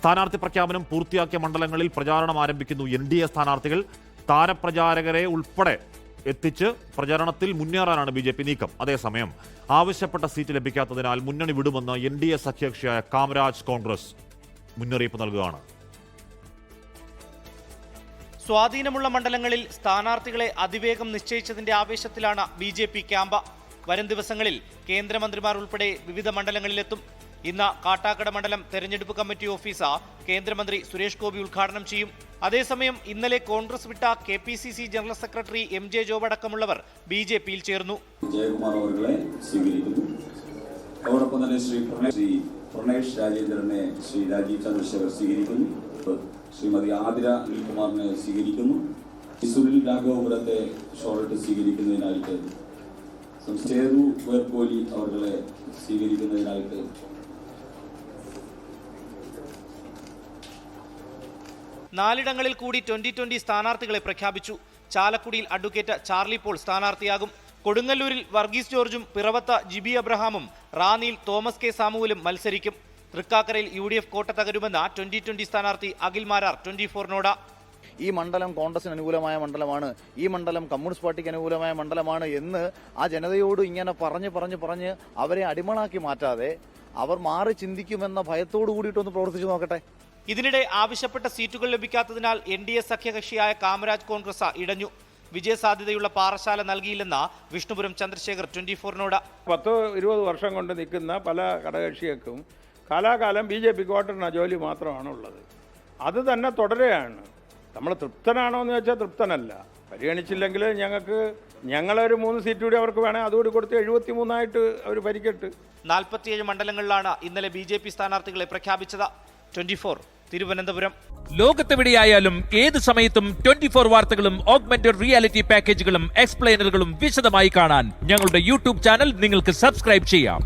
സ്ഥാനാർത്ഥി പ്രഖ്യാപനം പൂർത്തിയാക്കിയ മണ്ഡലങ്ങളിൽ പ്രചാരണം ആരംഭിക്കുന്നു. NDA സ്ഥാനാർത്ഥികൾ താരപ്രചാരകരെ ഉൾപ്പെടെ എത്തിച്ച് പ്രചാരണത്തിൽ മുന്നേറാനാണ് BJP നീക്കം. അതേസമയം ആവശ്യപ്പെട്ട സീറ്റ് ലഭിക്കാത്തതിനാൽ മുന്നണി വിടുമെന്ന് NDA സഖ്യകക്ഷിയായ കാമരാജ് കോൺഗ്രസ് മുന്നറിയിപ്പ് നൽകുകയാണ്. സ്വാധീനമുള്ള മണ്ഡലങ്ങളിൽ സ്ഥാനാർത്ഥികളെ അതിവേഗം നിശ്ചയിച്ചതിന്റെ ആവേശത്തിലാണ് BJP ക്യാമ്പ്. വരും ദിവസങ്ങളിൽ കേന്ദ്രമന്ത്രിമാർ ഉൾപ്പെടെ വിവിധ മണ്ഡലങ്ങളിലെത്തും. ഇന്ന് കാട്ടാക്കട മണ്ഡലം തെരഞ്ഞെടുപ്പ് കമ്മിറ്റി ഓഫീസ് കേന്ദ്രമന്ത്രി സുരേഷ് ഗോപി ഉദ്ഘാടനം ചെയ്യും. അതേസമയം ഇന്നലെ കോൺഗ്രസ് വിട്ട KPCC general secretary MJ job അടക്കമുള്ളവർ BJPയിൽ ചേർന്നു. ജയകുമാർ അവരെ സ്വീകരിക്കുന്നു. അതോടൊപ്പം തന്നെ ശ്രീ പ്രണേഷ് രാജേന്ദ്രനെ ശ്രീ രാജീവ് ചന്ദ്രശേഖർ സ്വീകരിക്കുന്നു. ശ്രീമതി ആതിര അനിൽകുമാറിനെ സ്വീകരിക്കുന്നു. സുനിൽ രാഘവപുരത്തെ ഷോർട്ട് സ്വീകരിക്കുന്നതിനായിട്ട് സേതു വേർക്കോലി അവരെ സ്വീകരിക്കുന്നതിനായിട്ട് നാലിടങ്ങളിൽ കൂടി 2020 സ്ഥാനാർത്ഥികളെ പ്രഖ്യാപിച്ചു. ചാലക്കുടിയിൽ അഡ്വക്കേറ്റ് ചാർലി പോൾ സ്ഥാനാർത്ഥിയാകും. കൊടുങ്ങല്ലൂരിൽ വർഗീസ് ജോർജും പിറവത്ത് ജിബി അബ്രഹാമും റാന്നിയിൽ തോമസ് കെ സാമുവലും മത്സരിക്കും. തൃക്കാക്കരയിൽ UDF കോട്ട തകരുമെന്ന 2020 സ്ഥാനാർത്ഥി അഖിൽ മാരാർ 24നോട്. ഈ മണ്ഡലം കോൺഗ്രസിന് അനുകൂലമായ മണ്ഡലമാണ്, ഈ മണ്ഡലം കമ്മ്യൂണിസ്റ്റ് പാർട്ടിക്ക് അനുകൂലമായ മണ്ഡലമാണ് എന്ന് ആ ജനതയോട് ഇങ്ങനെ പറഞ്ഞ് അവരെ അടിമളാക്കി മാറ്റാതെ അവർ മാറി ചിന്തിക്കുമെന്ന ഭയത്തോടു കൂടിയിട്ടൊന്ന് പ്രവർത്തിച്ചു നോക്കട്ടെ. ഇതിനിടെ ആവശ്യപ്പെട്ട സീറ്റുകൾ ലഭിക്കാത്തതിനാൽ NDA സഖ്യകക്ഷിയായ കാമരാജ് കോൺഗ്രസ് ഇടഞ്ഞു. വിജയസാധ്യതയുള്ള പാറശാല നൽകിയില്ലെന്ന വിഷ്ണുപുരം ചന്ദ്രശേഖർ 24നോട്. 10-20 വർഷം കൊണ്ട് നിൽക്കുന്ന പല ഘടകകക്ഷികൾക്കും കാലാകാലം BJPക്ക് വോട്ടിടുന്ന ജോലി മാത്രമാണ് ഉള്ളത്. അത് തന്നെ തുടരുകയാണ്. നമ്മൾ തൃപ്തനാണോ എന്ന് ചോദിച്ചാൽ തൃപ്തനല്ല. പരിഗണിച്ചില്ലെങ്കിൽ ഞങ്ങളൊരു 3 സീറ്റ് കൂടി അവർക്ക് വേണേൽ അതുകൂടി കൊടുത്ത് 73 അവർ ഭരിക്കട്ട്. 47 മണ്ഡലങ്ങളിലാണ് ഇന്നലെ BJP സ്ഥാനാർത്ഥികളെ പ്രഖ്യാപിച്ചത്. 24 തിരുവനന്തപുരം. ലോകത്തെവിടെയായാലും ഏത് സമയത്തും 24 വാർത്തകളും ഓഗ്മെന്റഡ് റിയാലിറ്റി പാക്കേജുകളും എക്സ്പ്ലെയിനറുകളും വിശദമായി കാണാൻ ഞങ്ങളുടെ YouTube ചാനൽ നിങ്ങൾക്ക് സബ്സ്ക്രൈബ് ചെയ്യാം.